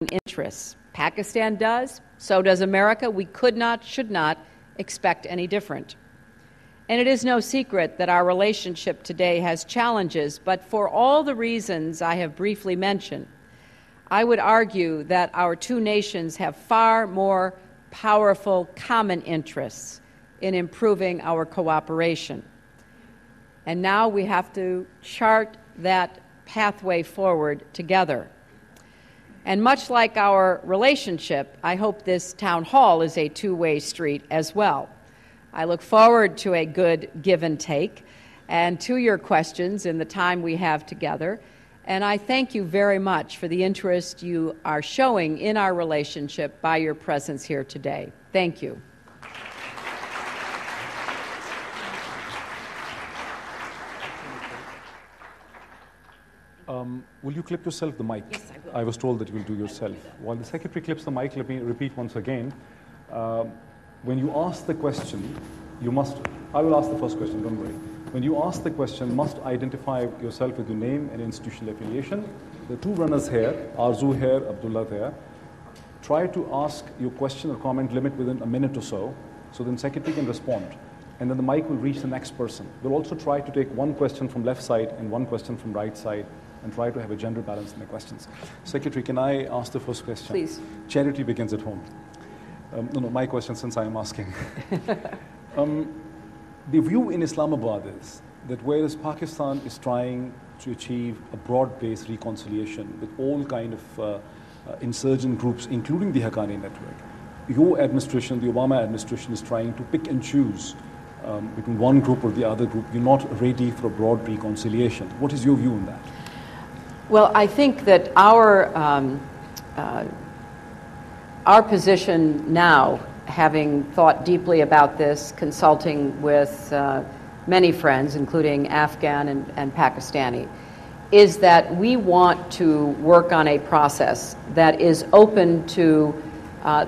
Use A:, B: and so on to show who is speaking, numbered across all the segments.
A: interests. Pakistan does, so does America. We could not, should not expect any different. And it is no secret that our relationship today has challenges, but for all the reasons I have briefly mentioned, I would argue that our two nations have far more powerful common interests in improving our cooperation. And now we have to chart that pathway forward together. And much like our relationship, I hope this town hall is a two-way street as well. I look forward to a good give and take and to your questions in the time we have together. And I thank you very much for the interest you are showing in our relationship by your presence here today. Thank you.
B: Will you clip yourself the mic?
A: Yes, I will.
B: I was told that you will do yourself. While the Secretary clips the mic, let me repeat once again. When you ask the question, you must, I will ask the first question, don't worry. When you ask the question, must identify yourself with your name and institutional affiliation. The two runners here, Arzu here, Abdullah there. Try to ask your question or comment limit within a minute or so then Secretary can respond. And then the mic will reach the next person. We'll also try to take one question from left side and one question from right side and try to have a gender balance in the questions. Secretary, can I ask the first question?
A: Please.
B: Charity begins at home. No, my question since I am asking. The view in Islamabad is that whereas Pakistan is trying to achieve a broad-based reconciliation with all kind of insurgent groups, including the Haqqani network, your administration, the Obama administration, is trying to pick and choose between one group or the other group. You're not ready for a broad reconciliation. What is your view on that?
A: Well, I think that our position now, having thought deeply about this, consulting with many friends, including Afghan and Pakistani, is that we want to work on a process that is open to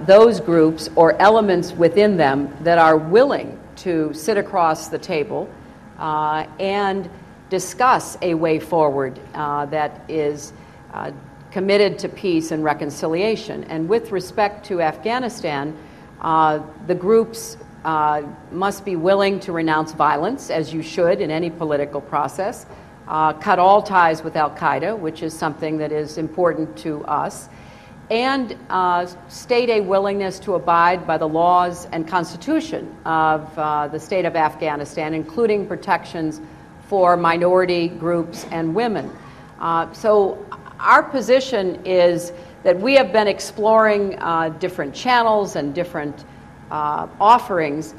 A: those groups or elements within them that are willing to sit across the table and discuss a way forward that is committed to peace and reconciliation. And with respect to Afghanistan, the groups must be willing to renounce violence, as you should in any political process, cut all ties with al-Qaeda, which is something that is important to us, and state a willingness to abide by the laws and constitution of the state of Afghanistan, including protections for minority groups and women. So our position is that we have been exploring different channels and different offerings,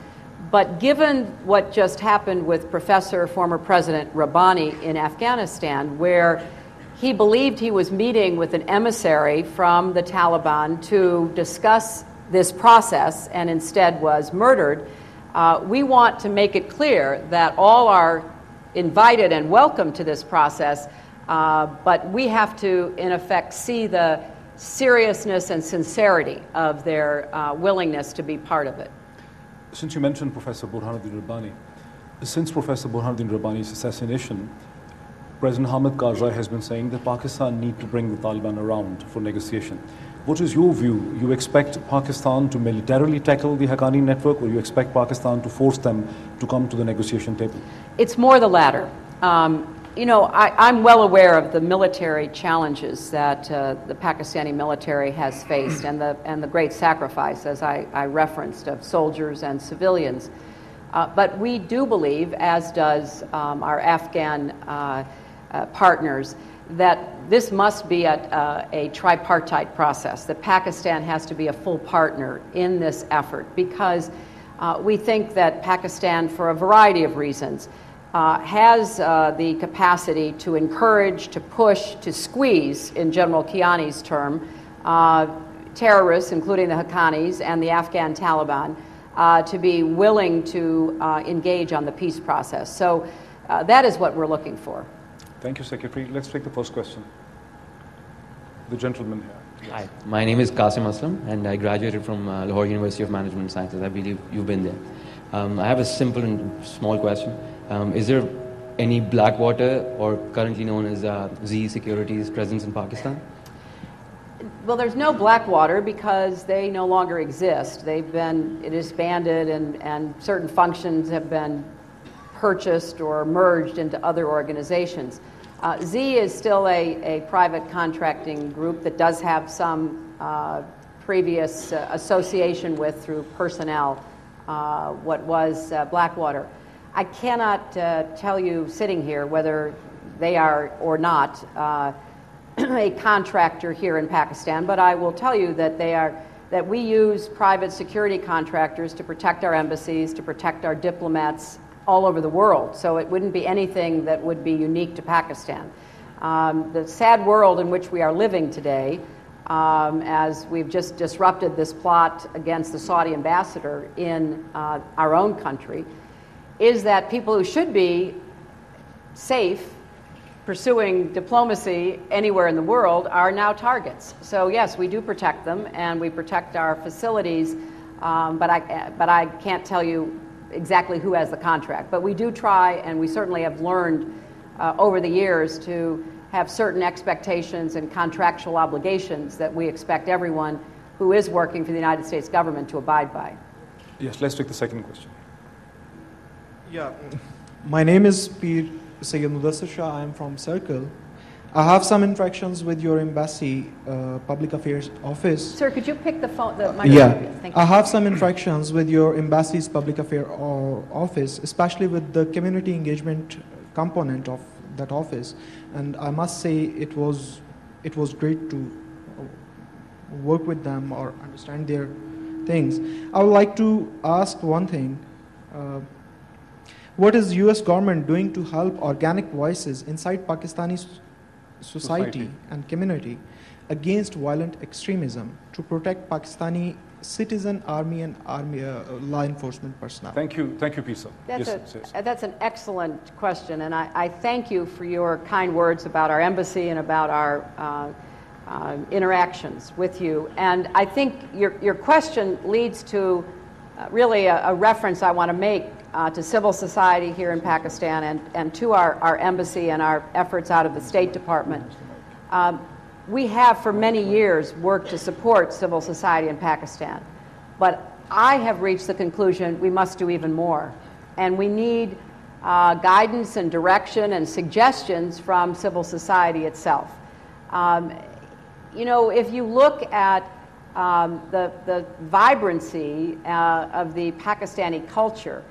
A: but given what just happened with former President Rabbani in Afghanistan, where he believed he was meeting with an emissary from the Taliban to discuss this process and instead was murdered, we want to make it clear that all are invited and welcome to this process, but we have to, in effect, see the seriousness and sincerity of their willingness to be part of it.
B: Since you mentioned Professor Burhanuddin Rabbani, since Professor Burhanuddin Rabbani's assassination, President Hamid Karzai has been saying that Pakistan need to bring the Taliban around for negotiation. What is your view? You expect Pakistan to militarily tackle the Haqqani network, or you expect Pakistan to force them to come to the negotiation table?
A: It's more the latter. You know, I'm well aware of the military challenges that the Pakistani military has faced and the great sacrifice, as I referenced, of soldiers and civilians. But we do believe, as does our Afghan partners, that this must be a tripartite process, that Pakistan has to be a full partner in this effort, because we think that Pakistan, for a variety of reasons, has the capacity to encourage, to push, to squeeze, in General Kiani's term, terrorists, including the Haqqanis and the Afghan Taliban, to be willing to engage on the peace process. So that is what we're looking for.
B: Thank you, Secretary. Let's take the first question. The gentleman here. Yes.
C: Hi, my name is Qasim Aslam, and I graduated from Lahore University of Management and Sciences. I believe you've been there. I have a simple and small question. Is there any Blackwater, or currently known as Z Securities, presence in Pakistan?
A: Well, there's no Blackwater because they no longer exist. They've been disbanded, and certain functions have been purchased or merged into other organizations. Z is still a private contracting group that does have some previous association with, through personnel, what was Blackwater. I cannot tell you sitting here whether they are or not a contractor here in Pakistan, but I will tell you that that we use private security contractors to protect our embassies, to protect our diplomats all over the world. So it wouldn't be anything that would be unique to Pakistan. The sad world in which we are living today, as we've just disrupted this plot against the Saudi ambassador in our own country, is that people who should be safe pursuing diplomacy anywhere in the world are now targets. So yes, we do protect them, and we protect our facilities, but I can't tell you exactly who has the contract. But we do try, and we certainly have learned over the years to have certain expectations and contractual obligations that we expect everyone who is working for the United States government to abide by.
B: Yes, let's take the second question.
D: Yeah, my name is Peer Sayyid Mudassir Shah. I am from Circle. I have some interactions with your embassy public affairs office.
A: Sir, could you pick the phone, the microphone?
D: Yeah,
A: Thank you.
D: I have some interactions with your embassy's public affairs office, especially with the community engagement component of that office. And I must say it was great to work with them or understand their things. I would like to ask one thing. What is U.S. government doing to help organic voices inside Pakistani society and community against violent extremism to protect Pakistani citizen, army, and law enforcement personnel?
B: Thank you, Pisa.
A: That's an excellent question, and I thank you for your kind words about our embassy and about our interactions with you. And I think your question leads to really a reference I want to make to civil society here in Pakistan and to our embassy and our efforts out of the State Department. We have for many years worked to support civil society in Pakistan, but I have reached the conclusion we must do even more. And we need guidance and direction and suggestions from civil society itself. You know, if you look at the vibrancy of the Pakistani culture,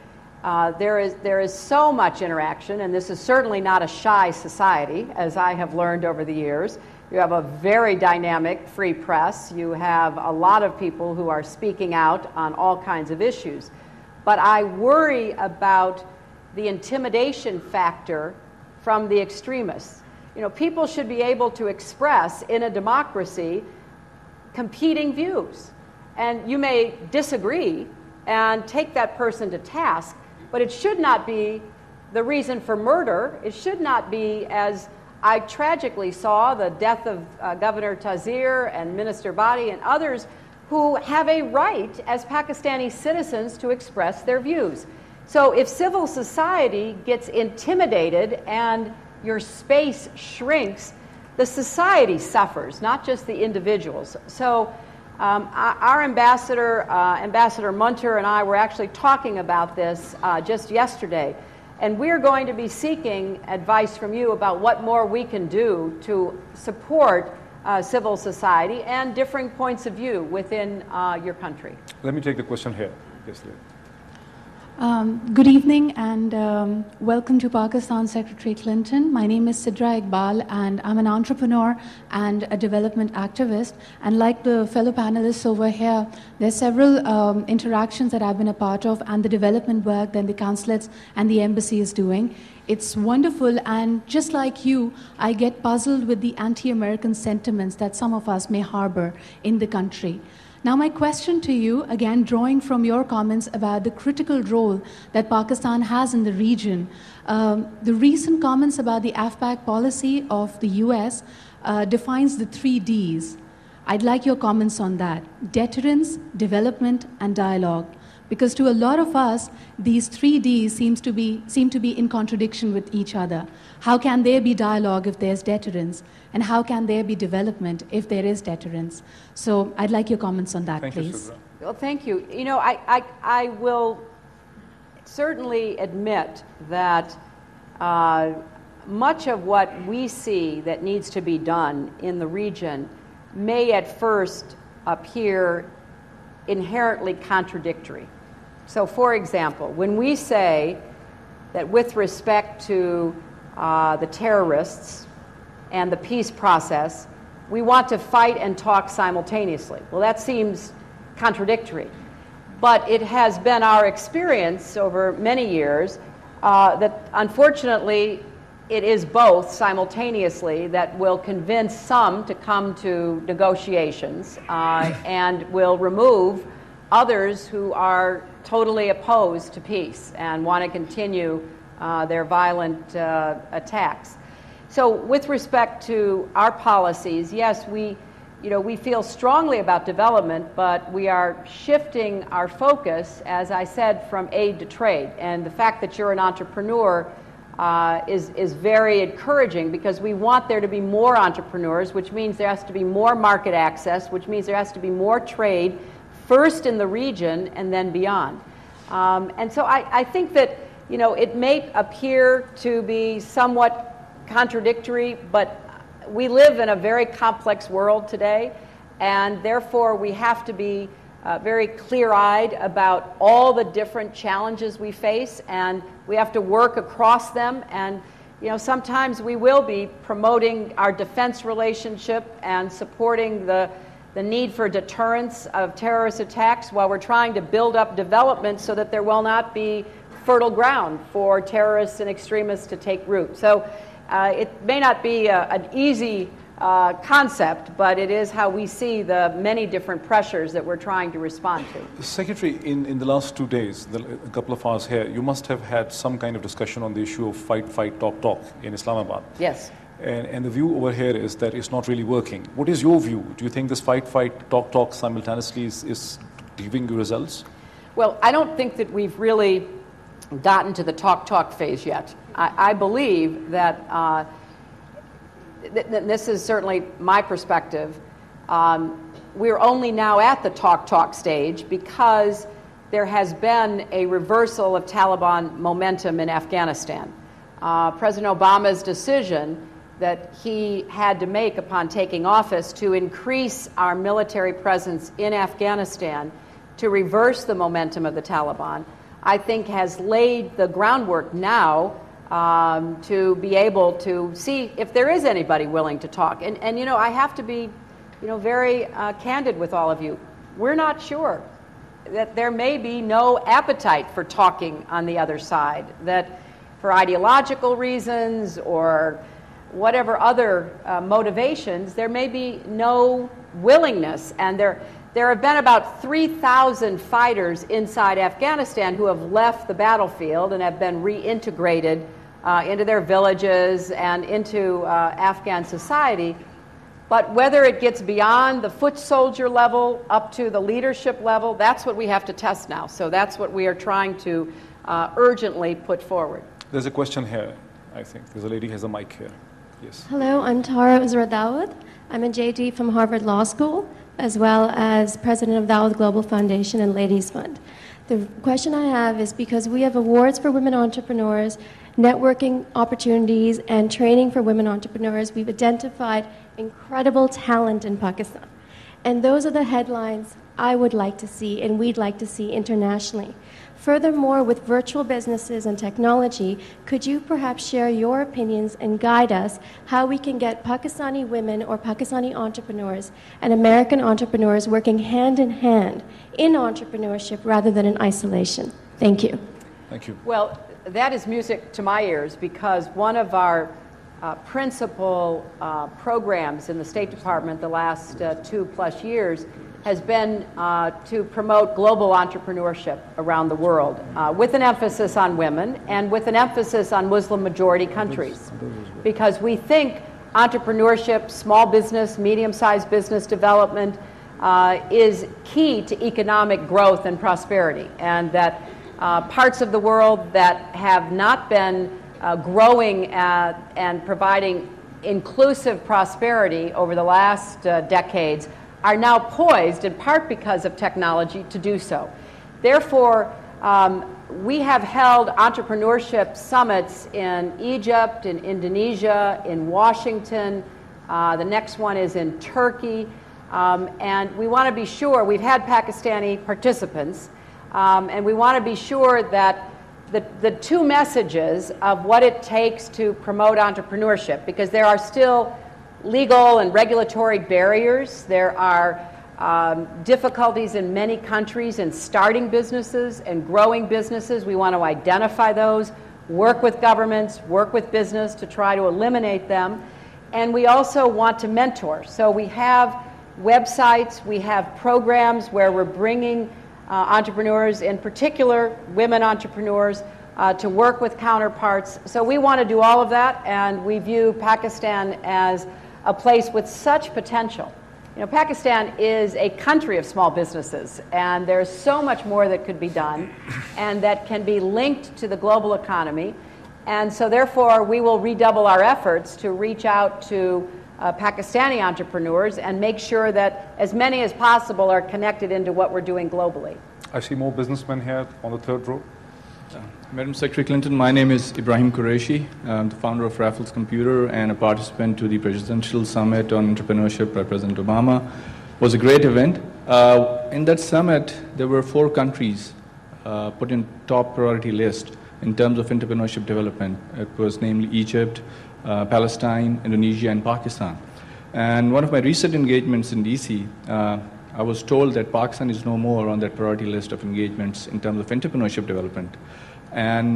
A: there is so much interaction, and this is certainly not a shy society, as I have learned over the years. You have a very dynamic free press. You have a lot of people who are speaking out on all kinds of issues. But I worry about the intimidation factor from the extremists. You know, people should be able to express in a democracy competing views. And you may disagree and take that person to task, but it should not be the reason for murder. It should not be, as I tragically saw, the death of Governor Tazir and Minister Badi and others who have a right as Pakistani citizens to express their views. So if civil society gets intimidated and your space shrinks, the society suffers, not just the individuals. So our ambassador, Ambassador Munter, and I were actually talking about this just yesterday. And we're going to be seeking advice from you about what more we can do to support civil society and differing points of view within your country.
B: Let me take the question here. Yes, Leah.
E: Good evening and welcome to Pakistan, Secretary Clinton. My name is Sidra Iqbal and I'm an entrepreneur and a development activist. And like the fellow panelists over here, there are several interactions that I've been a part of and the development work that the consulates and the embassy is doing. It's wonderful, and just like you, I get puzzled with the anti-American sentiments that some of us may harbor in the country. Now my question to you, again drawing from your comments about the critical role that Pakistan has in the region, the recent comments about the AFPAC policy of the US defines the 3 Ds. I'd like your comments on that: deterrence, development, and dialogue. Because to a lot of us, these 3Ds seem to be in contradiction with each other. How can there be dialogue if there's deterrence? And how can there be development if there is deterrence? So I'd like your comments on that, please.
A: Well, thank you. You know, I will certainly admit that much of what we see that needs to be done in the region may at first appear inherently contradictory. So, for example, when we say that with respect to the terrorists and the peace process, we want to fight and talk simultaneously. Well, that seems contradictory. But it has been our experience over many years that unfortunately it is both simultaneously that will convince some to come to negotiations and will remove others who are totally opposed to peace and want to continue their violent attacks. So with respect to our policies, yes, we feel strongly about development, but we are shifting our focus, as I said, from aid to trade. And the fact that you're an entrepreneur is very encouraging, because we want there to be more entrepreneurs, which means there has to be more market access, which means there has to be more trade, first in the region and then beyond. And so I think that, it may appear to be somewhat contradictory, but we live in a very complex world today, and therefore we have to be very clear-eyed about all the different challenges we face, and we have to work across them. And sometimes we will be promoting our defense relationship and supporting the need for deterrence of terrorist attacks while we're trying to build up development so that there will not be fertile ground for terrorists and extremists to take root. So it may not be an easy concept, but it is how we see the many different pressures that we're trying to respond to.
B: Secretary, in the last 2 days, a couple of hours here, you must have had some kind of discussion on the issue of fight, fight, talk, talk in Islamabad.
A: Yes.
B: And the view over here is that it's not really working. What is your view? Do you think this fight, fight, talk, talk simultaneously is giving you results?
A: Well, I don't think that we've really gotten to the talk, talk phase yet. I believe that this is certainly my perspective. We're only now at the talk stage because there has been a reversal of Taliban momentum in Afghanistan. President Obama's decision that he had to make upon taking office to increase our military presence in Afghanistan to reverse the momentum of the Taliban, I think has laid the groundwork now to be able to see if there is anybody willing to talk. And I have to be, very candid with all of you. We're not sure that there may be no appetite for talking on the other side, that for ideological reasons or whatever other motivations, there may be no willingness. And there have been about 3,000 fighters inside Afghanistan who have left the battlefield and have been reintegrated into their villages and into Afghan society. But whether it gets beyond the foot soldier level up to the leadership level, that's what we have to test now. So that's what we are trying to urgently put forward. There's
B: a question here, I think. There's a lady who has a mic here. Yes.
F: Hello, I'm Tara Uzra. I'm a JD from Harvard Law School, as well as president of Dawud Global Foundation and Ladies Fund. The question I have is because we have awards for women entrepreneurs, networking opportunities, and training for women entrepreneurs, we've identified incredible talent in Pakistan. And those are the headlines I would like to see and we'd like to see internationally. Furthermore, with virtual businesses and technology, could you perhaps share your opinions and guide us how we can get Pakistani women or Pakistani entrepreneurs and American entrepreneurs working hand in hand in entrepreneurship rather than in isolation? Thank you.
B: Thank you.
A: Well, that is music to my ears, because one of our principal programs in the State Department the last 2+ years has been to promote global entrepreneurship around the world, with an emphasis on women and with an emphasis on Muslim-majority countries. Because we think entrepreneurship, small business, medium-sized business development is key to economic growth and prosperity, and that parts of the world that have not been growing and providing inclusive prosperity over the last decades are now poised, in part because of technology, to do so. Therefore, we have held entrepreneurship summits in Egypt, in Indonesia, in Washington. The next one is in Turkey. And we want to be sure, we've had Pakistani participants, and we want to be sure that the two messages of what it takes to promote entrepreneurship, because there are still legal and regulatory barriers. There are difficulties in many countries in starting businesses and growing businesses. We want to identify those, work with governments, work with business to try to eliminate them. And we also want to mentor. So we have websites, we have programs where we're bringing entrepreneurs, in particular women entrepreneurs, to work with counterparts. So we want to do all of that, and we view Pakistan as a place with such potential. You know, Pakistan is a country of small businesses, and there's so much more that could be done and that can be linked to the global economy. And so therefore, we will redouble our efforts to reach out to Pakistani entrepreneurs and make sure that as many as possible are connected into what we're doing globally.
B: I see more businessmen here on the third row.
G: Madam Secretary Clinton, my name is Ibrahim Qureshi. I'm the founder of Raffles Computer and a participant to the Presidential Summit on Entrepreneurship by President Obama. It was a great event. In that summit, there were 4 countries put in top priority list in terms of entrepreneurship development. It was namely Egypt, Palestine, Indonesia, and Pakistan. And one of my recent engagements in DC, I was told that Pakistan is no more on that priority list of engagements in terms of entrepreneurship development. And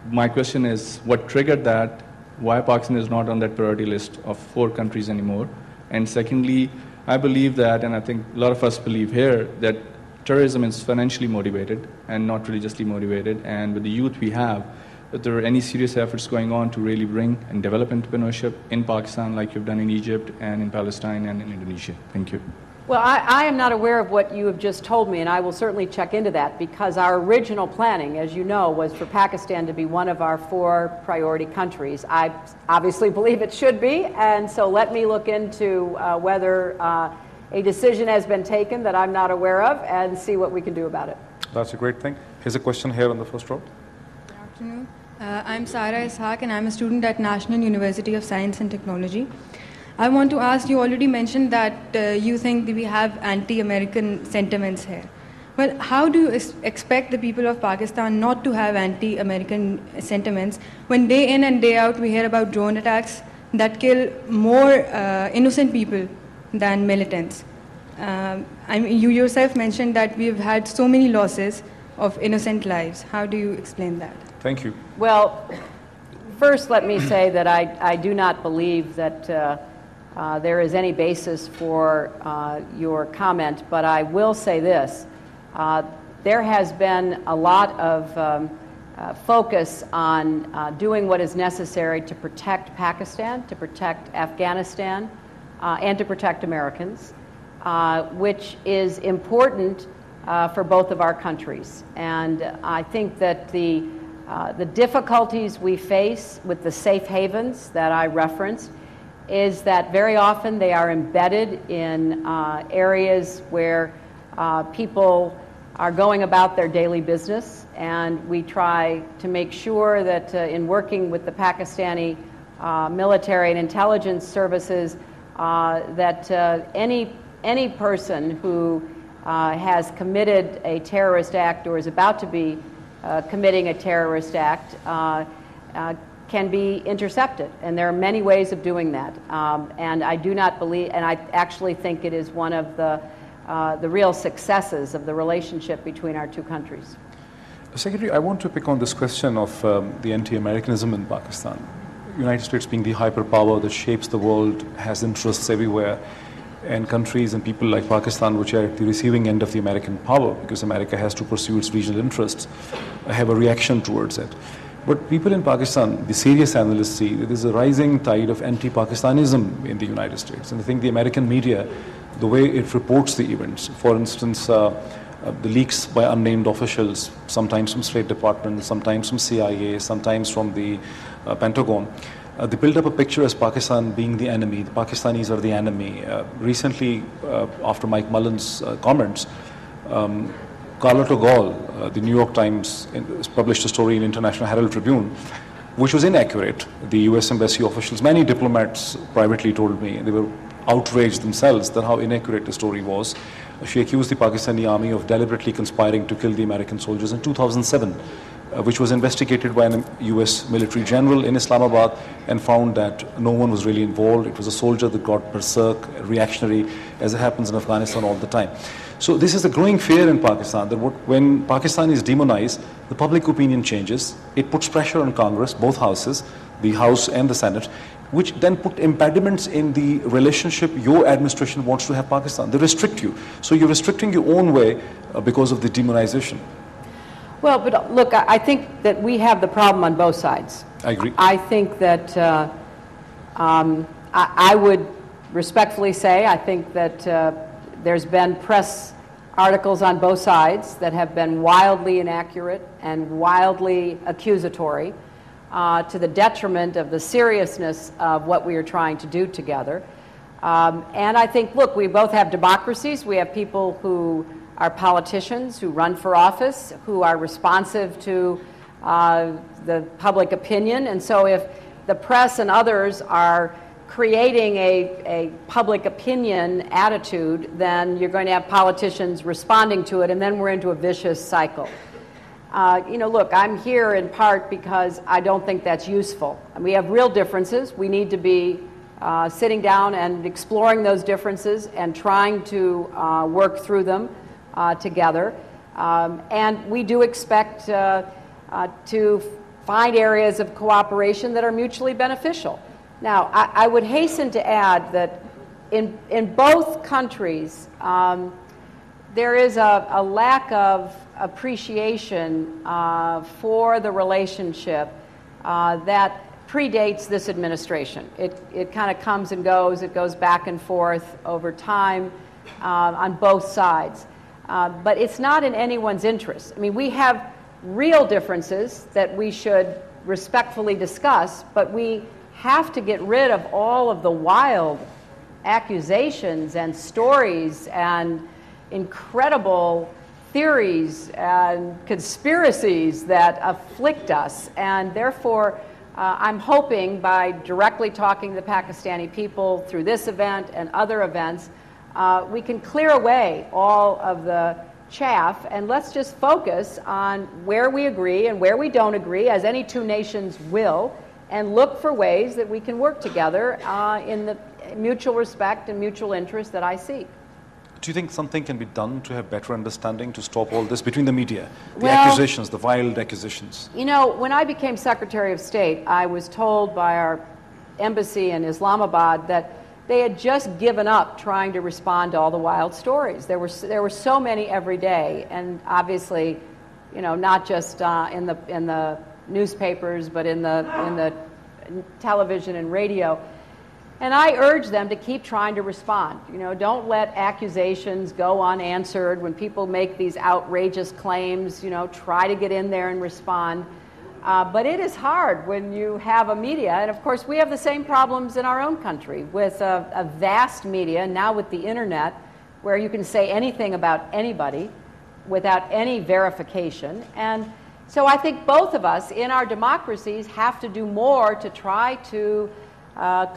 G: my question is, what triggered that? Why Pakistan is not on that priority list of 4 countries anymore? And secondly, I believe that, and I think a lot of us believe here, that terrorism is financially motivated and not religiously motivated. And with the youth we have, that there are any serious efforts going on to really bring and develop entrepreneurship in Pakistan like you've done in Egypt and in Palestine and in Indonesia. Thank you.
A: Well, I am not aware of what you have just told me, and I will certainly check into that, because our original planning, as you know, was for Pakistan to be one of our 4 priority countries. I obviously believe it should be, and so let me look into whether a decision has been taken that I'm not aware of and see what we can do about it.
B: That's a great thing. Here's a question here on the first row.
H: Good afternoon. I'm Sarah Ishaq, and I'm a student at National University of Science and Technology. I want to ask, you already mentioned that you think that we have anti-American sentiments here. Well, how do you expect the people of Pakistan not to have anti-American sentiments when day in and day out we hear about drone attacks that kill more innocent people than militants? You yourself mentioned that we've had so many losses of innocent lives. How do you explain that?
B: Thank you.
A: Well, first let me say that I do not believe that there is any basis for your comment, but I will say this. There has been a lot of focus on doing what is necessary to protect Pakistan, to protect Afghanistan, and to protect Americans, which is important for both of our countries. And I think that the difficulties we face with the safe havens that I referenced is that very often they are embedded in areas where people are going about their daily business, and we try to make sure that in working with the Pakistani military and intelligence services that any person who has committed a terrorist act or is about to be committing a terrorist act can be intercepted, and there are many ways of doing that. And I do not believe, and I actually think it is one of the real successes of the relationship between our 2 countries.
B: Secretary, I want to pick on this question of the anti-Americanism in Pakistan. United States being the hyperpower that shapes the world, has interests everywhere, and countries and people like Pakistan, which are at the receiving end of the American power, because America has to pursue its regional interests, have a reaction towards it. But people in Pakistan, the serious analysts see that there's a rising tide of anti-Pakistanism in the United States. And I think the American media, the way it reports the events, for instance, the leaks by unnamed officials, sometimes from State Department, sometimes from CIA, sometimes from the Pentagon, they build up a picture as Pakistan being the enemy. The Pakistanis are the enemy. Recently, after Mike Mullen's comments, Carla Togol, the New York Times, published a story in International Herald Tribune, which was inaccurate. The US Embassy officials, many diplomats privately told me, they were outraged themselves at how inaccurate the story was. She accused the Pakistani army of deliberately conspiring to kill the American soldiers in 2007, which was investigated by a US military general in Islamabad and found that no one was really involved. It was a soldier that got berserk, reactionary, as it happens in Afghanistan all the time. So this is a growing fear in Pakistan that when Pakistan is demonized, the public opinion changes. It puts pressure on Congress, both houses, the House and the Senate, which then put impediments in the relationship your administration wants to have Pakistan. They restrict you. So you're restricting your own way because of the demonization.
A: Well, but look, I think that we have the problem on both sides.
B: I agree.
A: I think that I would respectfully say I think that there's been press articles on both sides that have been wildly inaccurate and wildly accusatory to the detriment of the seriousness of what we are trying to do together. And I think, look, we both have democracies. We have people who are politicians, who run for office, who are responsive to the public opinion. And so if the press and others are creating a public opinion attitude, then you're going to have politicians responding to it, and then we're into a vicious cycle. Look, I'm here in part because I don't think that's useful. And we have real differences. We need to be sitting down and exploring those differences and trying to work through them together. And we do expect to find areas of cooperation that are mutually beneficial. Now, I would hasten to add that in both countries, there is a lack of appreciation for the relationship that predates this administration. It kind of comes and goes. It goes back and forth over time on both sides. But it's not in anyone's interest. I mean, we have real differences that we should respectfully discuss, but we have to get rid of all of the wild accusations and stories and incredible theories and conspiracies that afflict us. And therefore, I'm hoping by directly talking to the Pakistani people through this event and other events, we can clear away all of the chaff, and let's just focus on where we agree and where we don't agree, as any two nations will, and look for ways that we can work together in the mutual respect and mutual interest that I seek.
B: Do you think something can be done to have better understanding to stop all this between the media, the accusations, the wild accusations?
A: You know, when I became Secretary of State, I was told by our embassy in Islamabad that they had just given up trying to respond to all the wild stories. There were so many every day, and obviously, you know, not just in the newspapers, but in the television and radio. And I urge them to keep trying to respond. You know, don't let accusations go unanswered. When people make these outrageous claims, you know, try to get in there and respond. But it is hard when you have a media, and of course we have the same problems in our own country with a vast media, now with the internet, where you can say anything about anybody without any verification. And so I think both of us in our democracies have to do more to try to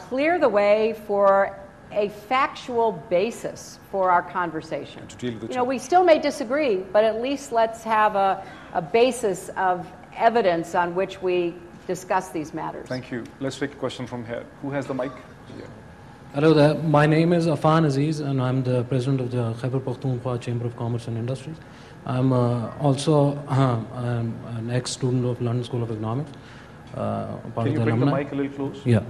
A: clear the way for a factual basis for our conversation. You know, we still may disagree, but at least let's have a basis of evidence on which we discuss these matters.
B: Thank you. Let's take a question from here. Who has the mic? Yeah.
I: Hello there. My name is Afan Aziz, and I'm the president of the Khyber Pakhtunkhwa Chamber of Commerce and Industries. I'm also an ex-student of London School of Economics.
B: Can you bring the mic a little close?
I: Yeah.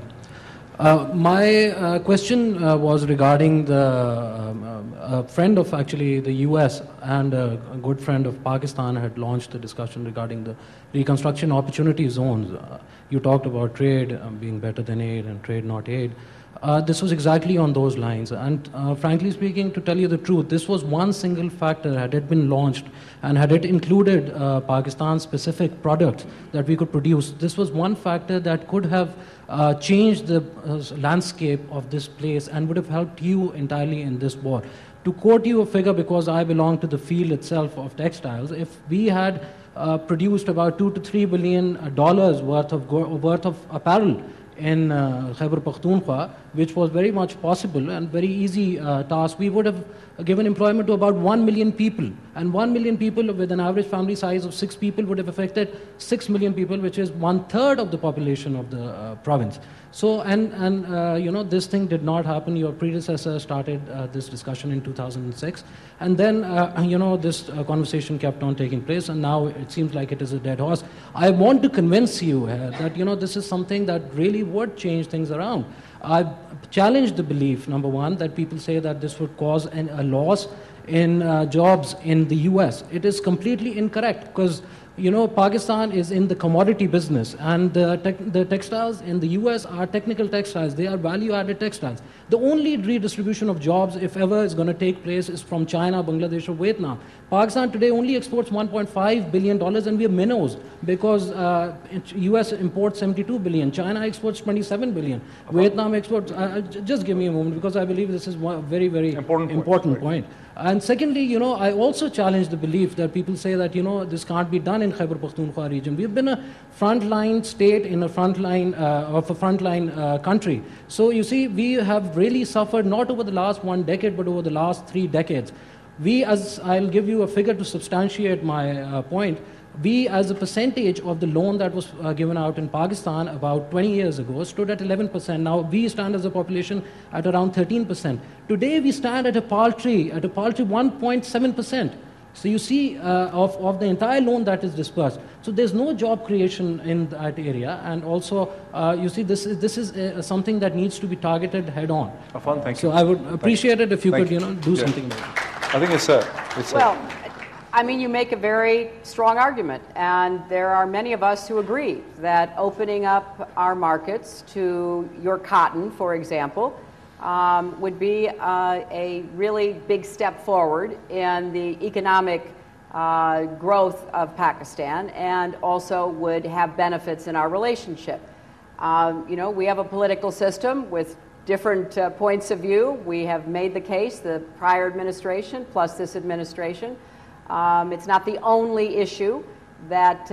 I: My question was regarding a friend of actually the US and a good friend of Pakistan had launched a discussion regarding the reconstruction opportunity zones. You talked about trade being better than aid and trade not aid. This was exactly on those lines. And frankly speaking, to tell you the truth, this was one single factor. Had it been launched and had it included Pakistan-specific products that we could produce, this was one factor that could have changed the landscape of this place and would have helped you entirely in this war. To quote you a figure, because I belong to the field itself of textiles, if we had produced about $2 to $3 billion worth of apparel in Khyber Pakhtunkhwa, which was very much possible and very easy task, we would have given employment to about 1 million people. And 1 million people with an average family size of 6 people would have affected 6 million people, which is 1/3 of the population of the province. So, you know, this thing did not happen. Your predecessor started this discussion in 2006. And then, you know, this conversation kept on taking place, and now it seems like it is a dead horse. I want to convince you that, you know, this is something that really would change things around. I've challenged the belief, number one, that people say that this would cause a loss in jobs in the US. It is completely incorrect, because you know, Pakistan is in the commodity business, and the textiles in the US are technical textiles. They are value-added textiles. The only redistribution of jobs, if ever, is going to take place is from China, Bangladesh, or Vietnam. Pakistan today only exports $1.5 billion, and we are minnows, because US imports $72 billion. China exports $27 billion. Vietnam exports, just give me a moment, because I believe this is a very, very important point. And secondly, you know, I also challenge the belief that people say that, you know, this can't be done in Khyber Pakhtunkhwa region. We've been a frontline state in a frontline country. So you see, we have really suffered not over the last 1 decade, but over the last 3 decades. We, as I'll give you a figure to substantiate my point, we, as a percentage of the loan that was given out in Pakistan about 20 years ago, stood at 11%. Now we stand as a population at around 13%. Today we stand at a paltry 1.7%. So you see, of the entire loan that is dispersed. So there's no job creation in that area, and also you see, this is something that needs to be targeted head on.
B: Afan, thank you.
I: So I would appreciate it if you could, you know, do something about it.
B: I think it's
A: well, I mean, you make a very strong argument, and there are many of us who agree that opening up our markets to your cotton, for example, would be a really big step forward in the economic growth of Pakistan, and also would have benefits in our relationship. You know, we have a political system with different points of view. We have made the case, the prior administration plus this administration. It's not the only issue that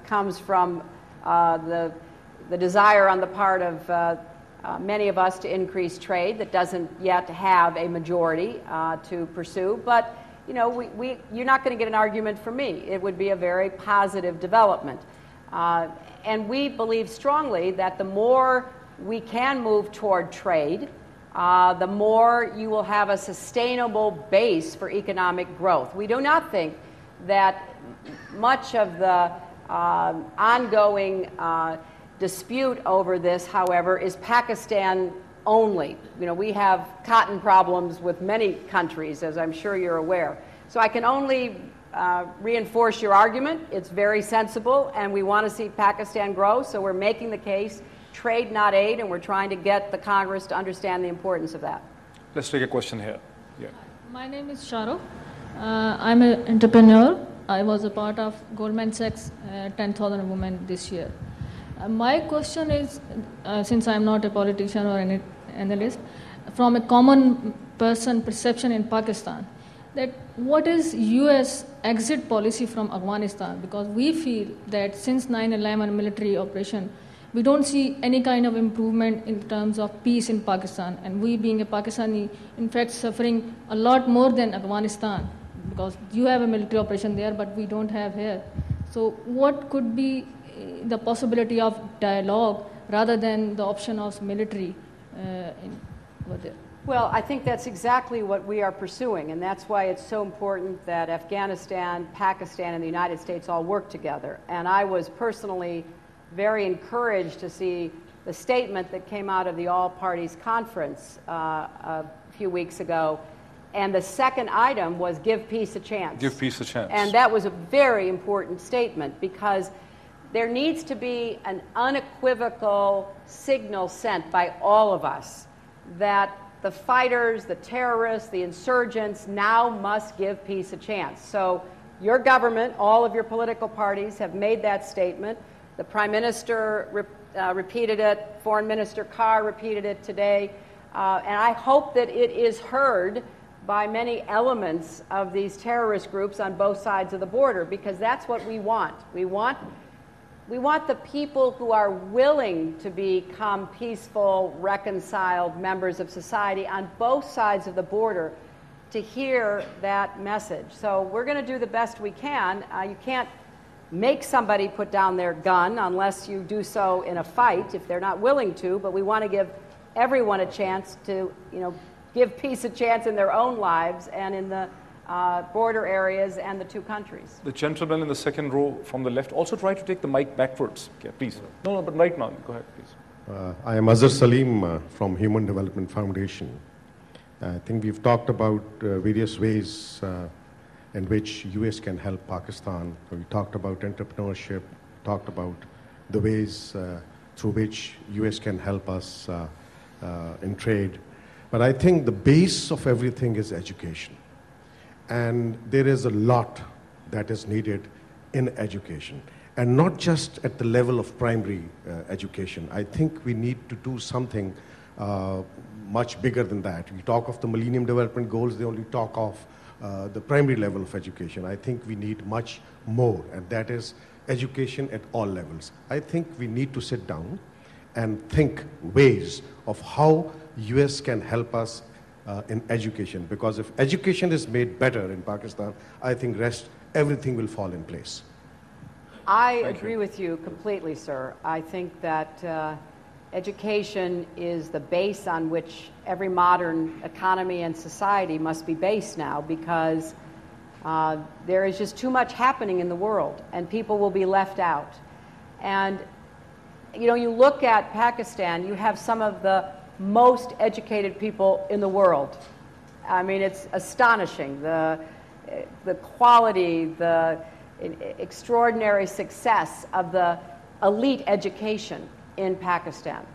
A: comes from the desire on the part of many of us to increase trade that doesn't yet have a majority to pursue. But, you know, you're not going to get an argument from me. It would be a very positive development. And we believe strongly that the more we can move toward trade, the more you will have a sustainable base for economic growth. We do not think that much of the ongoing dispute over this, however, is Pakistan only. You know, we have cotton problems with many countries, as I'm sure you're aware. So I can only reinforce your argument. It's very sensible, and we want to see Pakistan grow, so we're making the case. Trade, not aid, and we're trying to get the Congress to understand the importance of that.
B: Let's take a question here. Yeah.
J: My name is Sharo. I'm an entrepreneur. I was a part of Goldman Sachs 10,000 Women this year. My question is, since I'm not a politician or an analyst, from a common person perception in Pakistan, that what is U.S. exit policy from Afghanistan? Because we feel that since 9/11 military operation, we don't see any kind of improvement in terms of peace in Pakistan. And we, being a Pakistani, in fact, suffering a lot more than Afghanistan, because you have a military operation there, but we don't have here. So what could be the possibility of dialogue rather than the option of military over there?
A: Well, I think that's exactly what we are pursuing, and that's why it's so important that Afghanistan, Pakistan, and the United States all work together. And I was personally very encouraged to see the statement that came out of the all-parties conference a few weeks ago. And the second item was give peace a chance.
B: Give peace a chance.
A: And that was a very important statement, because there needs to be an unequivocal signal sent by all of us that the fighters, the terrorists, the insurgents now must give peace a chance. So your government, all of your political parties have made that statement. The Prime Minister repeated it. Foreign Minister Carr repeated it today. And I hope that it is heard by many elements of these terrorist groups on both sides of the border, because that's what we want. We want the people who are willing to become peaceful, reconciled members of society on both sides of the border to hear that message. So we're going to do the best we can. You can't make somebody put down their gun unless you do so in a fight, if they're not willing to, but we want to give everyone a chance to, give peace a chance in their own lives and in the border areas and the two countries.
B: The gentleman in the second row from the left, also try to take the mic backwards. Okay, please. No, but right now. Go ahead, please.
K: I am Azhar Salim from Human Development Foundation. I think we've talked about various ways in which US can help Pakistan. We talked about entrepreneurship, talked about the ways through which US can help us in trade. But I think the base of everything is education. And there is a lot that is needed in education. And not just at the level of primary education. I think we need to do something much bigger than that. We talk of the Millennium Development Goals, they only talk of the primary level of education. I think we need much more, and that is education at all levels. I think we need to sit down and think ways of how US can help us in education, because if education is made better in Pakistan, I think everything will fall in place.
A: I agree with you completely, sir. I think that education is the base on which every modern economy and society must be based now, because there is just too much happening in the world and people will be left out. And you look at Pakistan, you have some of the most educated people in the world. I mean, it's astonishing, the quality, the extraordinary success of the elite education in Pakistan.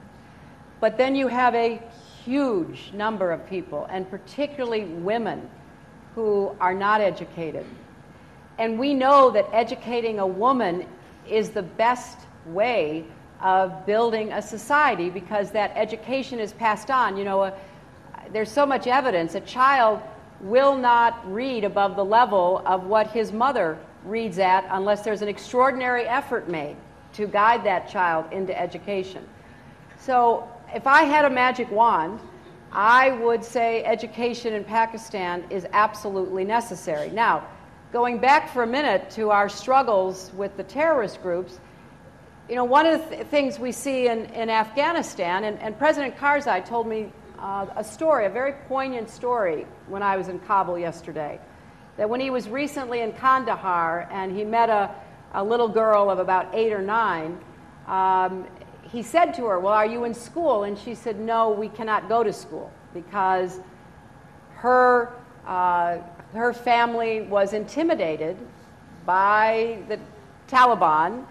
A: But then you have a huge number of people, and particularly women, who are not educated. And we know that educating a woman is the best way of building a society, because that education is passed on. There's so much evidence. A child will not read above the level of what his mother reads at unless there's an extraordinary effort made to guide that child into education. So if I had a magic wand, I would say education in Pakistan is absolutely necessary. Now, going back for a minute to our struggles with the terrorist groups, one of the things we see in Afghanistan, and President Karzai told me a story, a very poignant story, when I was in Kabul yesterday, that when he was recently in Kandahar and he met a little girl of about 8 or 9, he said to her, "Well, are you in school?" And she said, "No, we cannot go to school," because her family was intimidated by the Taliban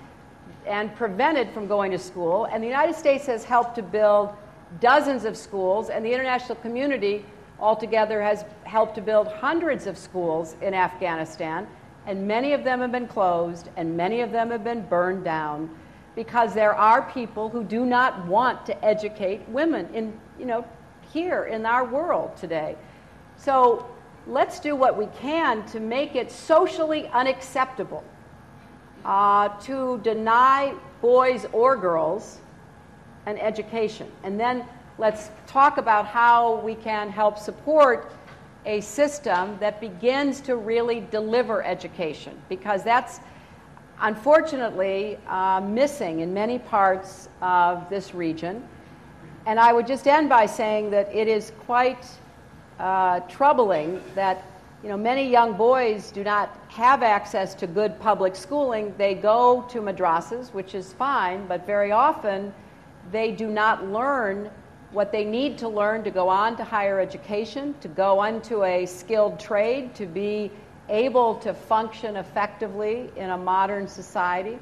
A: and prevented from going to school. And the United States has helped to build dozens of schools, and the international community altogether has helped to build hundreds of schools in Afghanistan, and many of them have been closed and many of them have been burned down, because there are people who do not want to educate women here in our world today. So let's do what we can to make it socially unacceptable to deny boys or girls an education. And then let's talk about how we can help support a system that begins to really deliver education, because that's unfortunately missing in many parts of this region. And I would just end by saying that it is quite troubling that many young boys do not have access to good public schooling. They go to madrasas, which is fine, but very often they do not learn what they need to learn to go on to higher education, to go onto a skilled trade, to be able to function effectively in a modern society.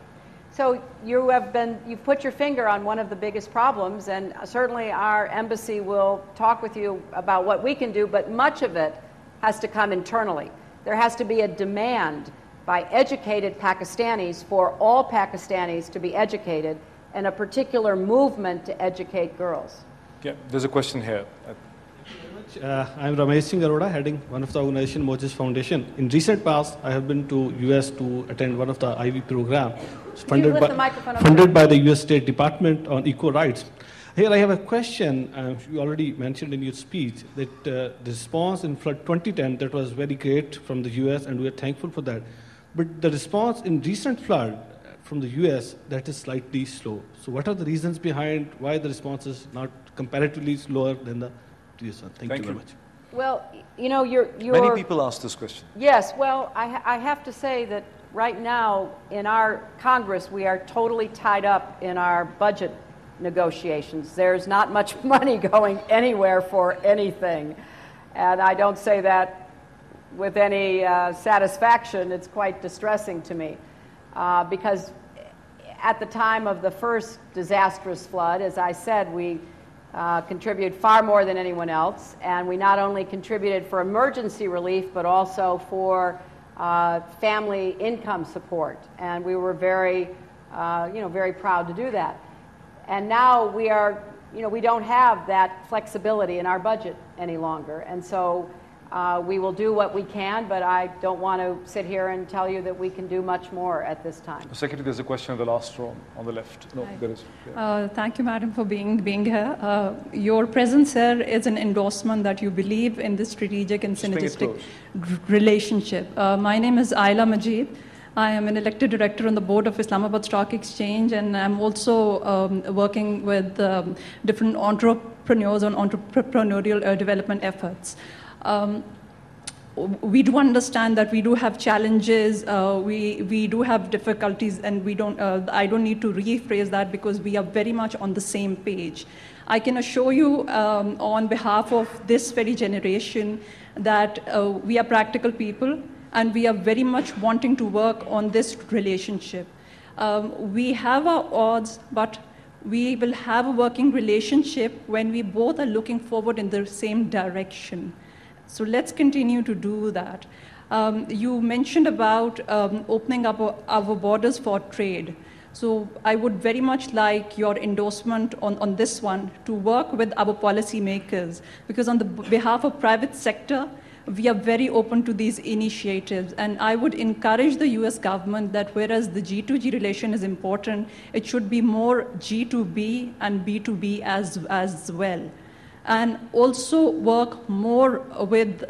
A: So you've put your finger on one of the biggest problems, and certainly our embassy will talk with you about what we can do, but much of it has to come internally. There has to be a demand by educated Pakistanis for all Pakistanis to be educated, and a particular movement to educate girls.
B: Yeah, there's a question here.
L: I'm Ramesh Singh Arora, heading one of the organization Moses Foundation. In recent past, I have been to US to attend one of the Ivy program funded by the US State Department on equal rights. Here I have a question. You already mentioned in your speech that the response in flood 2010, that was very great from the US, and we are thankful for that. But the response in recent flood from the US, that is slightly slow. So what are the reasons behind why the response is not comparatively slower than the previous one? Thank you very much.
A: Well, you know, you're
B: many people ask this question.
A: Yes, well, I have to say that right now in our Congress, we are totally tied up in our budget negotiations. There's not much money going anywhere for anything. And I don't say that with any satisfaction. It's quite distressing to me. Because at the time of the first disastrous flood, as I said, we contributed far more than anyone else. And we not only contributed for emergency relief, but also for family income support. And we were very, very proud to do that. And now we are, we don't have that flexibility in our budget any longer. And so we will do what we can, but I don't want to sit here and tell you that we can do much more at this time.
B: Secretary, there's a question in the last row on the left. No, there is.
M: Yeah. Thank you, Madam, for being here. Your presence here is an endorsement that you believe in this strategic and synergistic relationship. My name is Ayla Majid. I am an elected director on the board of Islamabad Stock Exchange, and I'm also working with different entrepreneurs on entrepreneurial development efforts. We do understand that we do have challenges, we do have difficulties, and I don't need to rephrase that because we are very much on the same page. I can assure you on behalf of this very generation that we are practical people, and we are very much wanting to work on this relationship. We have our odds, but we will have a working relationship when we both are looking forward in the same direction. So let's continue to do that. You mentioned about opening up our borders for trade. So I would very much like your endorsement on this one to work with our policymakers, because on the behalf of private sector, we are very open to these initiatives. And I would encourage the US government that whereas the G2G relation is important, it should be more G2B and B2B as well. And also work more with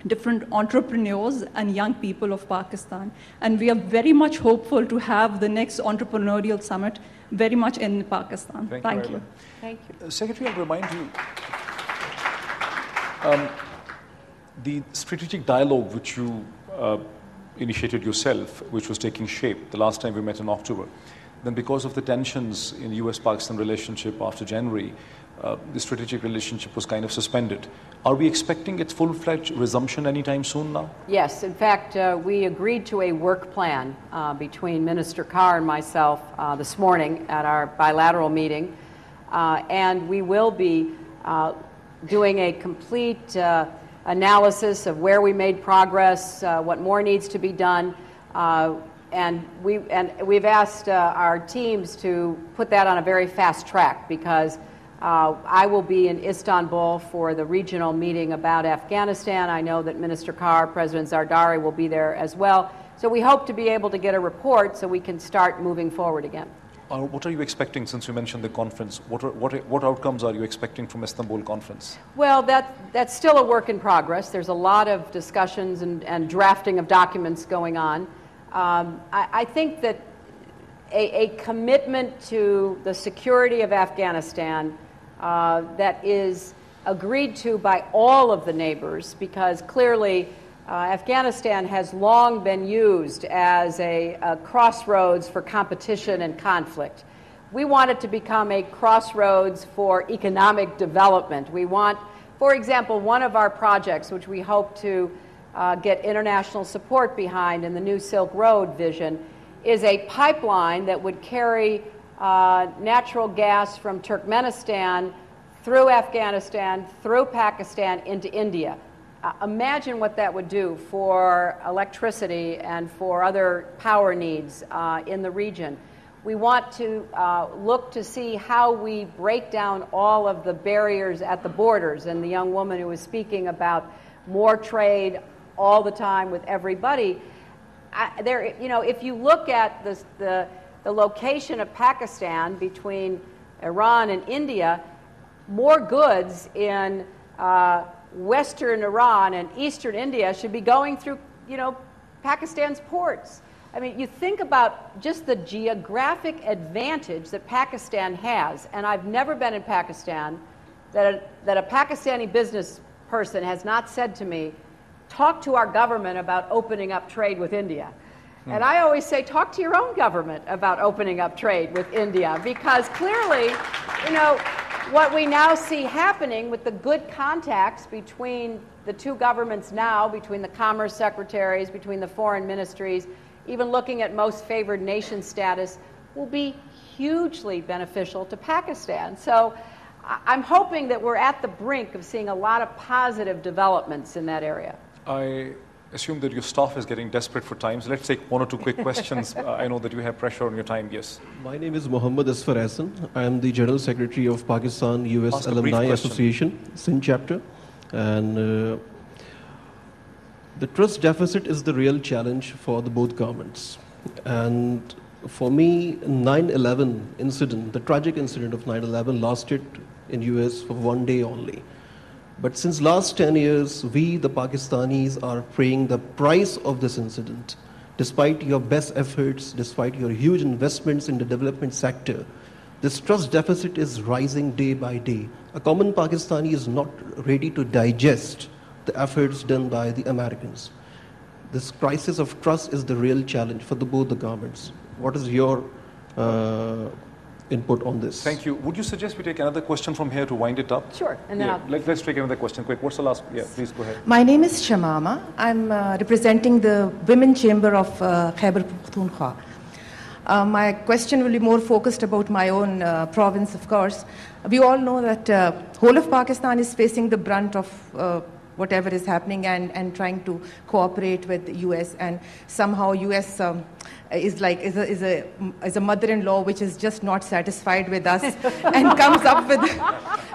M: different entrepreneurs and young people of Pakistan. And we are very much hopeful to have the next entrepreneurial summit very much in Pakistan. Thank you.
A: Thank you.
B: Secretary, I'll remind you, the strategic dialogue which you initiated yourself, which was taking shape the last time we met in October, then because of the tensions in the US-Pakistan relationship after January, the strategic relationship was kind of suspended. Are we expecting its full-fledged resumption anytime soon now?
A: Yes. In fact, we agreed to a work plan between Minister Carr and myself this morning at our bilateral meeting. And we will be doing a complete analysis of where we made progress, what more needs to be done. And we've asked our teams to put that on a very fast track, because I will be in Istanbul for the regional meeting about Afghanistan. I know that Minister Carr, President Zardari will be there as well. So we hope to be able to get a report so we can start moving forward again.
B: What are you expecting, since you mentioned the conference? What outcomes are you expecting from Istanbul conference?
A: Well, that's still a work in progress. There's a lot of discussions and drafting of documents going on. I think that a commitment to the security of Afghanistan that is agreed to by all of the neighbors, because clearly Afghanistan has long been used as a crossroads for competition and conflict. we want it to become a crossroads for economic development. We want, for example, one of our projects, which we hope to get international support behind in the New Silk Road vision, is a pipeline that would carry natural gas from Turkmenistan through Afghanistan, through Pakistan, into India. Imagine what that would do for electricity and for other power needs in the region. We want to look to see how we break down all of the barriers at the borders. And the young woman who was speaking about more trade all the time with everybody, if you look at the location of Pakistan between Iran and India, more goods in Western Iran and Eastern India should be going through, Pakistan's ports. I mean, you think about just the geographic advantage that Pakistan has, and I've never been in Pakistan that a Pakistani business person has not said to me, talk to our government about opening up trade with India. And I always say, talk to your own government about opening up trade with India, because clearly, what we now see happening with the good contacts between the two governments now, between the commerce secretaries, between the foreign ministries, even looking at most favored nation status, will be hugely beneficial to Pakistan. So I'm hoping that we're at the brink of seeing a lot of positive developments in that area.
B: I assume that your staff is getting desperate for time, so let's take one or two quick questions. I know that you have pressure on your time. Yes.
N: My name is Mohammad Asfar Hassan. I am the General Secretary of Pakistan US Alumni Association, Sindh chapter. And the trust deficit is the real challenge for the both governments. And for me, 9/11 incident, the tragic incident of 9/11 lasted in US for one day only. But since last 10 years, we, the Pakistanis, are paying the price of this incident. Despite your best efforts, despite your huge investments in the development sector, this trust deficit is rising day by day. A common Pakistani is not ready to digest the efforts done by the Americans. This crisis of trust is the real challenge for both the governments. What is your input on this?
B: Thank you. Would you suggest we take another question from here to wind it up?
A: Sure. And then
B: let's take another question quick. What's the last? Yeah, please go ahead.
O: My name is Shamama. I'm representing the Women Chamber of Khyber Pakhtunkhwa. My question will be more focused about my own province, of course. We all know that whole of Pakistan is facing the brunt of whatever is happening and trying to cooperate with the US, and somehow US is a mother-in-law which is just not satisfied with us and comes up with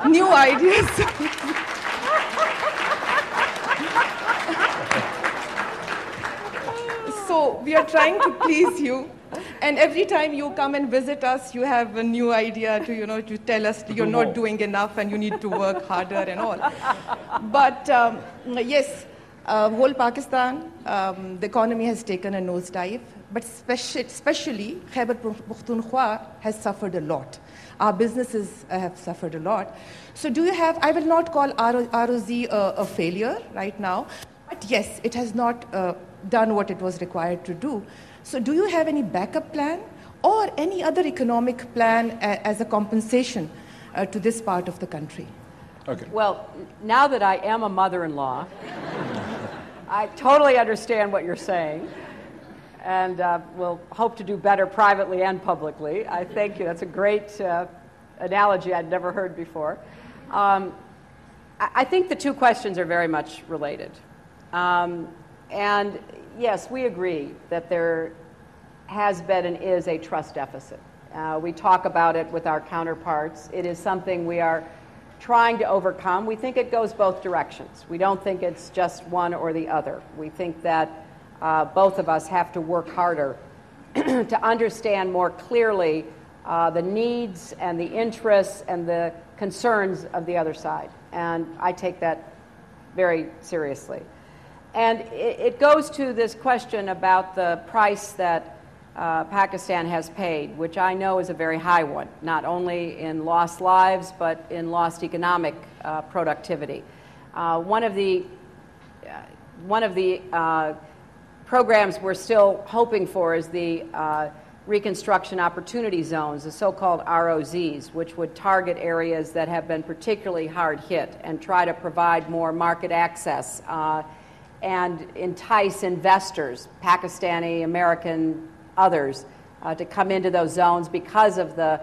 O: new ideas. So we are trying to please you, and every time you come and visit us, you have a new idea to tell us you're not doing enough and you need to work harder and all. But yes, whole Pakistan, the economy has taken a nosedive, but especially Khyber Pakhtunkhwa has suffered a lot. Our businesses have suffered a lot. So do you have, I will not call ROZ a failure right now, but yes, it has not done what it was required to do. So do you have any backup plan or any other economic plan as a compensation to this part of the country?
B: Okay.
A: Well, now that I am a mother-in-law, I totally understand what you're saying, and we'll hope to do better privately and publicly. I thank you. That's a great analogy I'd never heard before. I think the two questions are very much related. And yes, we agree that there has been and is a trust deficit. We talk about it with our counterparts. It is something we are trying to overcome. We think it goes both directions. We don't think it's just one or the other. We think that both of us have to work harder to understand more clearly the needs and the interests and the concerns of the other side. And I take that very seriously. And it goes to this question about the price that Pakistan has paid, which I know is a very high one, not only in lost lives, but in lost economic productivity. One of the programs we're still hoping for is the reconstruction opportunity zones, the so-called ROZs, which would target areas that have been particularly hard hit and try to provide more market access and entice investors, Pakistani, American, others, to come into those zones because of the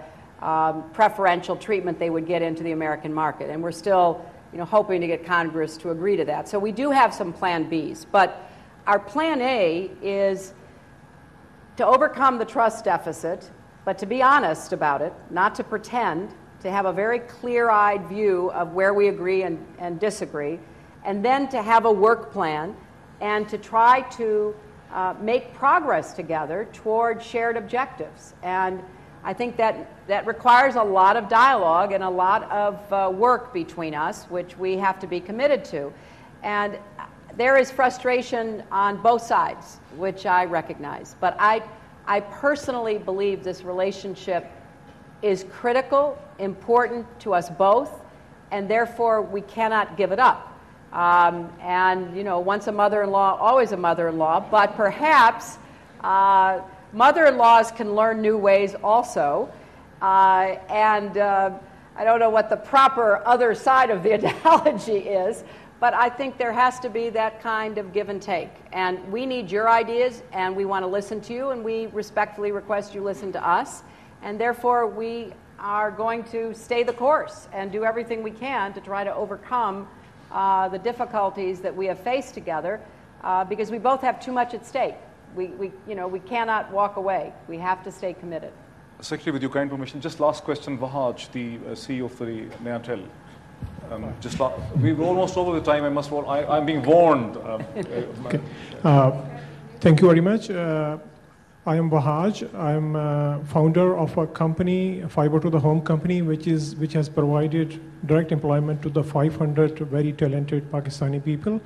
A: preferential treatment they would get into the American market. And we're still hoping to get Congress to agree to that. So we do have some Plan Bs. But our Plan A is to overcome the trust deficit, but to be honest about it, not to pretend, to have a very clear-eyed view of where we agree and disagree, and then to have a work plan and to try to make progress together toward shared objectives. And I think that requires a lot of dialogue and a lot of work between us, which we have to be committed to. And there is frustration on both sides, which I recognize. But I personally believe this relationship is critical, important to us both, and therefore we cannot give it up. Once a mother-in-law, always a mother-in-law, but perhaps mother-in-laws can learn new ways also. I don't know what the proper other side of the analogy is, but I think there has to be that kind of give and take. And we need your ideas, and we want to listen to you, and we respectfully request you listen to us. And therefore, we are going to stay the course and do everything we can to try to overcome the difficulties that we have faced together, because we both have too much at stake. We cannot walk away. We have to stay committed.
B: Secretary, with your kind permission, just last question, Vahaj, the CEO of the Nayatel. We're almost over the time. I'm being warned.
P: Okay. Thank you very much. I am Vahaj. I'm founder of a company, a fiber to the home company, which has provided direct employment to the 500 very talented Pakistani people.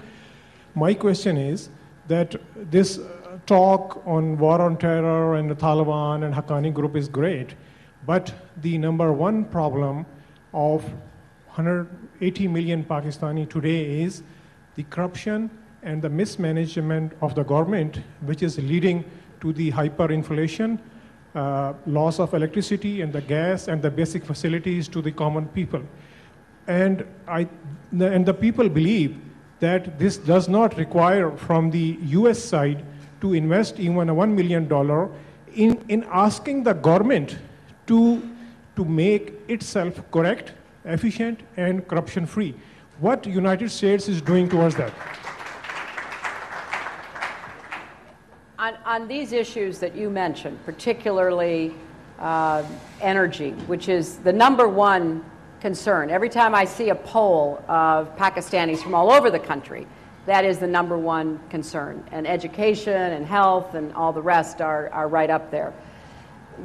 P: My question is that this talk on war on terror and the Taliban and Haqqani group is great, but the number one problem of 180 million Pakistani today is the corruption and the mismanagement of the government, which is leading to the hyperinflation, loss of electricity and the gas and the basic facilities to the common people. And the people believe that this does not require from the US side to invest even $1 million in asking the government to make itself correct, efficient, and corruption-free. What United States is doing towards that?
A: On these issues that you mentioned, particularly energy, which is the number one concern. Every time I see a poll of Pakistanis from all over the country, that is the number one concern. And education and health and all the rest are right up there.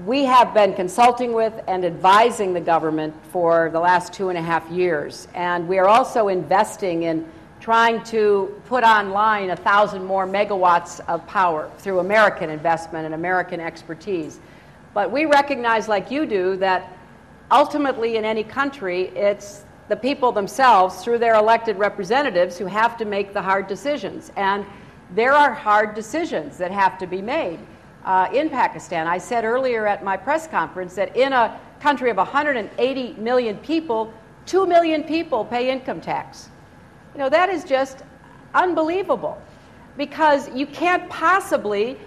A: We have been consulting with and advising the government for the last 2.5 years. And we are also investing in trying to put online 1,000 more megawatts of power through American investment and American expertise. But we recognize, like you do, that ultimately in any country, it's the people themselves, through their elected representatives, who have to make the hard decisions. And there are hard decisions that have to be made in Pakistan. I said earlier at my press conference that in a country of 180 million people, 2 million people pay income tax. That is just unbelievable, because you can't possibly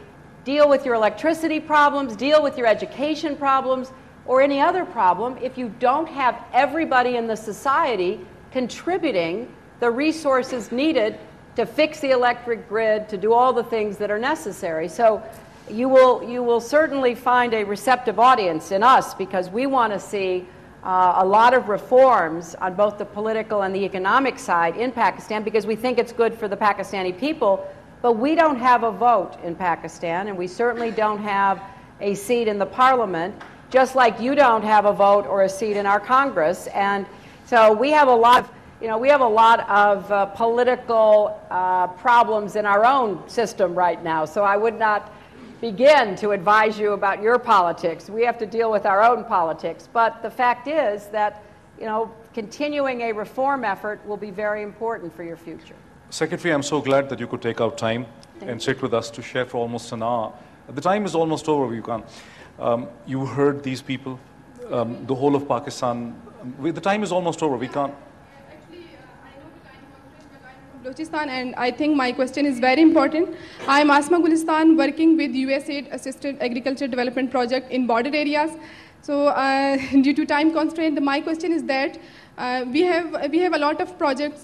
A: deal with your electricity problems, deal with your education problems, or any other problem if you don't have everybody in the society contributing the resources needed to fix the electric grid, to do all the things that are necessary. So you will certainly find a receptive audience in us, because we want to see a lot of reforms on both the political and the economic side in Pakistan, because we think it's good for the Pakistani people. But we don't have a vote in Pakistan, and we certainly don't have a seat in the parliament, just like you don't have a vote or a seat in our Congress. And so we have a lot of political problems in our own system right now. So I would not begin to advise you about your politics. We have to deal with our own politics. But the fact is that, continuing a reform effort will be very important for your future.
B: Secretary, I'm so glad that you could take out time and sit with us to share for almost an hour The time is almost over. You can't. You heard these people, the whole of Pakistan. The time is almost over. We can't.
Q: Balochistan, and I think my question is very important. I am Asma Gulistan, working with USAID Assisted Agriculture Development Project in border areas. So due to time constraint, my question is that we have a lot of projects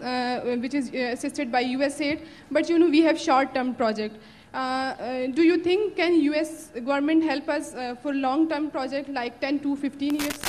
Q: which is assisted by USAID, but we have short-term project. Do you think can US government help us for long-term project like 10 to 15 years?